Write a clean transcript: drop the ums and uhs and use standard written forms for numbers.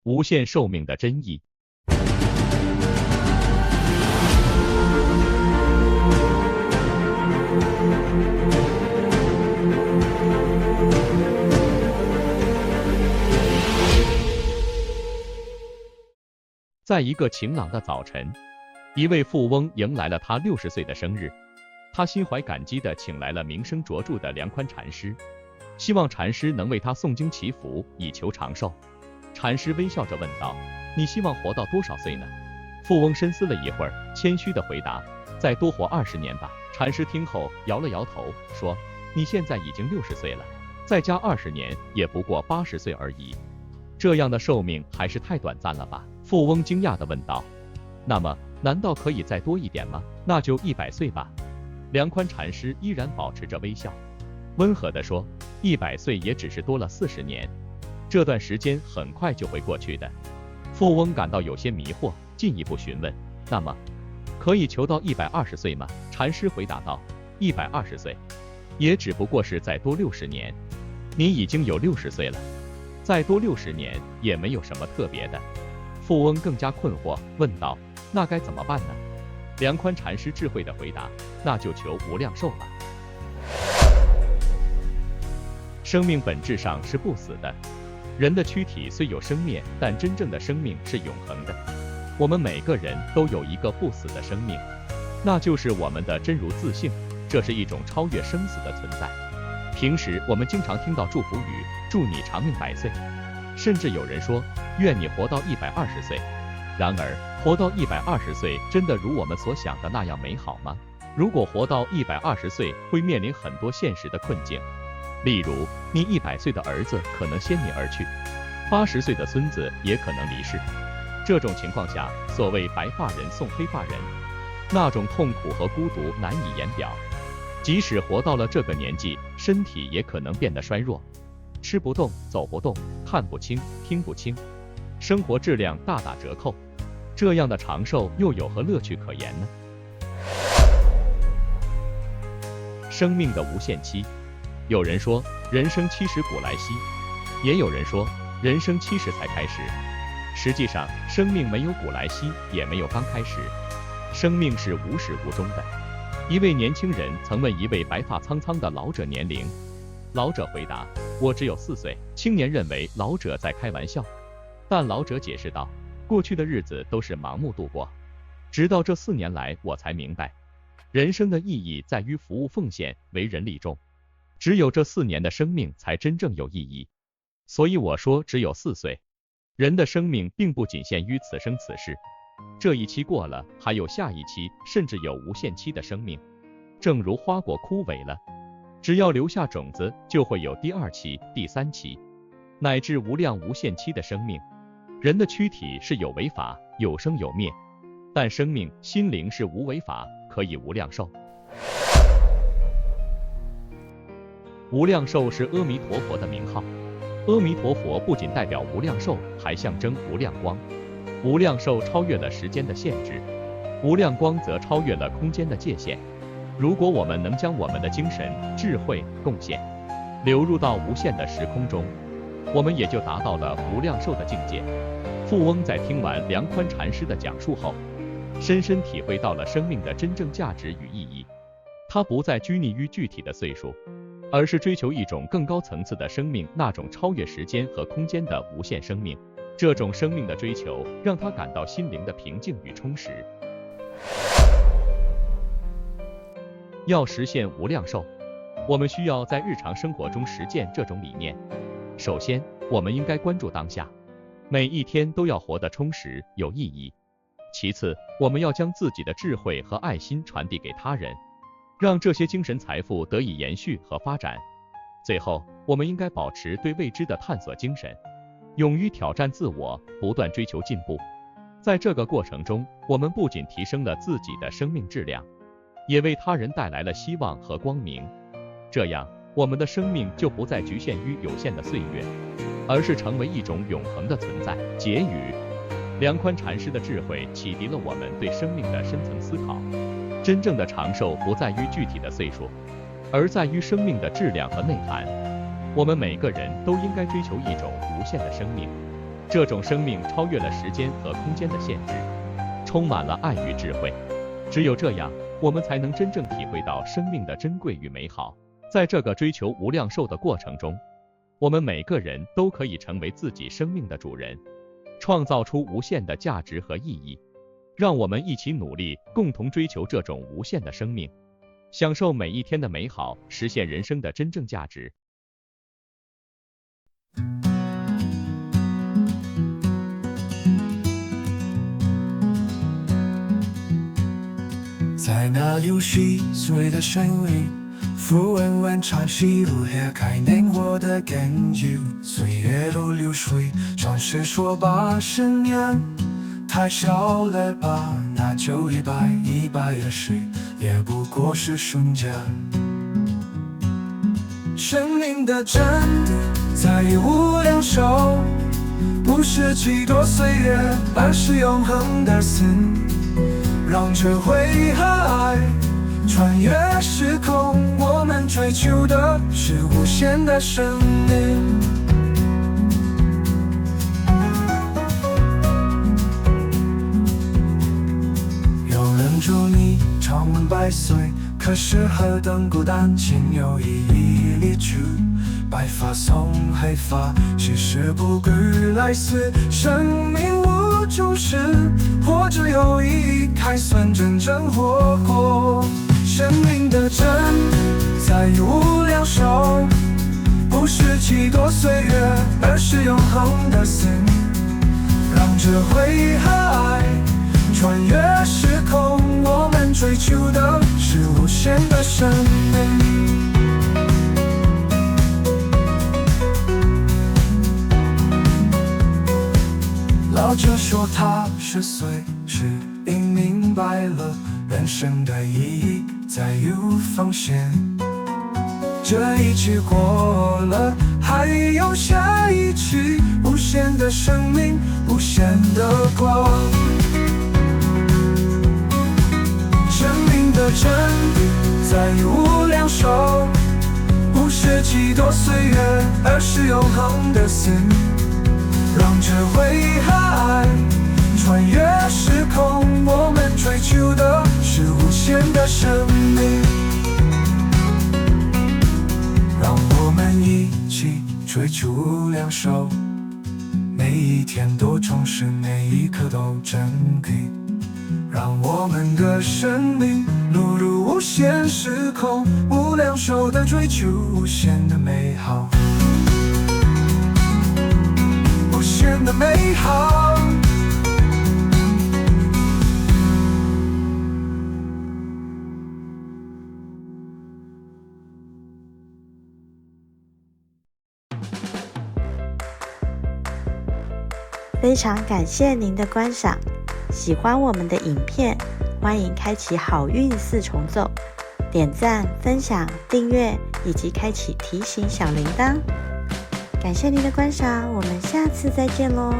无限寿命的真意。在一个晴朗的早晨，一位富翁迎来了他60岁的生日。他心怀感激地请来了名声卓著的梁宽禅师，希望禅师能为他诵经祈福，以求长寿。禅师微笑着问道：“你希望活到多少岁呢？”富翁深思了一会儿，谦虚地回答：“再多活20年吧。”禅师听后摇了摇头，说：“你现在已经60岁了，再加20年也不过80岁而已，这样的寿命还是太短暂了吧？”富翁惊讶地问道：“那么，难道可以再多一点吗？那就100岁吧。”梁宽禅师依然保持着微笑，温和地说：“100岁也只是多了40年，这段时间很快就会过去的。”富翁感到有些迷惑，进一步询问：“那么，可以求到120岁吗？”禅师回答道：“120岁，也只不过是再多60年，你已经有60岁了，再多60年也没有什么特别的。”富翁更加困惑，问道：“那该怎么办呢？”梁宽禅师智慧地回答：“那就求无量寿吧。”生命本质上是不死的，人的躯体虽有生灭，但真正的生命是永恒的。我们每个人都有一个不死的生命，那就是我们的真如自性，这是一种超越生死的存在。平时我们经常听到祝福语：“祝你长命100岁。”甚至有人说：“愿你活到120岁。”然而，活到120岁真的如我们所想的那样美好吗？如果活到120岁，会面临很多现实的困境，例如，你100岁的儿子可能先你而去，80岁的孙子也可能离世。这种情况下，所谓白发人送黑发人，那种痛苦和孤独难以言表。即使活到了这个年纪，身体也可能变得衰弱，吃不动，走不动，看不清，听不清，生活质量大打折扣。这样的长寿又有何乐趣可言呢？生命的无限期，有人说人生70古来稀，也有人说人生70才开始。实际上，生命没有古来稀，也没有刚开始，生命是无始无终的。一位年轻人曾问一位白发苍苍的老者年龄，老者回答：“我只有4岁。”青年认为老者在开玩笑，但老者解释道：“过去的日子都是盲目度过，直到这4年来，我才明白，人生的意义在于服务奉献，为人利众。只有这4年的生命才真正有意义。所以我说只有4岁。人的生命并不仅限于此生此世，这一期过了，还有下一期，甚至有无限期的生命。正如花果枯萎了，只要留下种子，就会有第2期、第3期，乃至无量无限期的生命。人的躯体是有为法，有生有灭，但生命、心灵是无为法，可以无量寿。无量寿是阿弥陀佛的名号，阿弥陀佛不仅代表无量寿，还象征无量光。无量寿超越了时间的限制，无量光则超越了空间的界限。如果我们能将我们的精神、智慧、贡献流入到无限的时空中，我们也就达到了无量寿的境界。富翁在听完梁宽禅师的讲述后，深深体会到了生命的真正价值与意义。他不再拘泥于具体的岁数，而是追求一种更高层次的生命，那种超越时间和空间的无限生命。这种生命的追求让他感到心灵的平静与充实。要实现无量寿，我们需要在日常生活中实践这种理念。首先，我们应该关注当下，每一天都要活得充实有意义。其次，我们要将自己的智慧和爱心传递给他人，让这些精神财富得以延续和发展。最后，我们应该保持对未知的探索精神，勇于挑战自我，不断追求进步。在这个过程中，我们不仅提升了自己的生命质量，也为他人带来了希望和光明。这样，我们的生命就不再局限于有限的岁月，而是成为一种永恒的存在。结语：梁宽禅师的智慧启迪了我们对生命的深层思考。真正的长寿不在于具体的岁数，而在于生命的质量和内涵。我们每个人都应该追求一种无限的生命，这种生命超越了时间和空间的限制，充满了爱与智慧。只有这样，我们才能真正体会到生命的珍贵与美好。在这个追求无量寿的过程中，我们每个人都可以成为自己生命的主人，创造出无限的价值和意义。让我们一起努力，共同追求这种无限的生命，享受每一天的美好，实现人生的真正价值。在那60岁的生日，富温温唱西路here开年活的感觉，岁月都流水，传世说80年太少了吧，那就120也不过是瞬间。生命的真谛在于无量寿，不是几多岁月，而是永恒的死。让这回和爱穿越时空，我们追求的是无限的生命。有人祝你长命百岁，可是何等孤单，仅有一一离去。白发送黑发，其实不归来死。生命无终始，活着有意义，才算真正活过。生命的真在于无量寿，不是几多岁月，而是永恒的死。让这回和爱穿越时空，我们追求的是无限的生命。老者说他10岁时已明白了，人生的意义在于奉献。这一句过了，还有下一句，无限的生命，无限的光。生命的真谛在于无量寿，不是几多岁月，而是永恒的死。让这回和爱穿越时空，我们追求的是无限的生命。让我们一起追求无量寿，每一天都充实，每一刻都珍贵。让我们的生命落入无限时空，无量寿的追求，无限的美好。无限的美好。非常感谢您的观赏，喜欢我们的影片，欢迎开启好运4重奏，点赞、分享、订阅以及开启提醒小铃铛。感谢您的观赏，我们下次再见喽。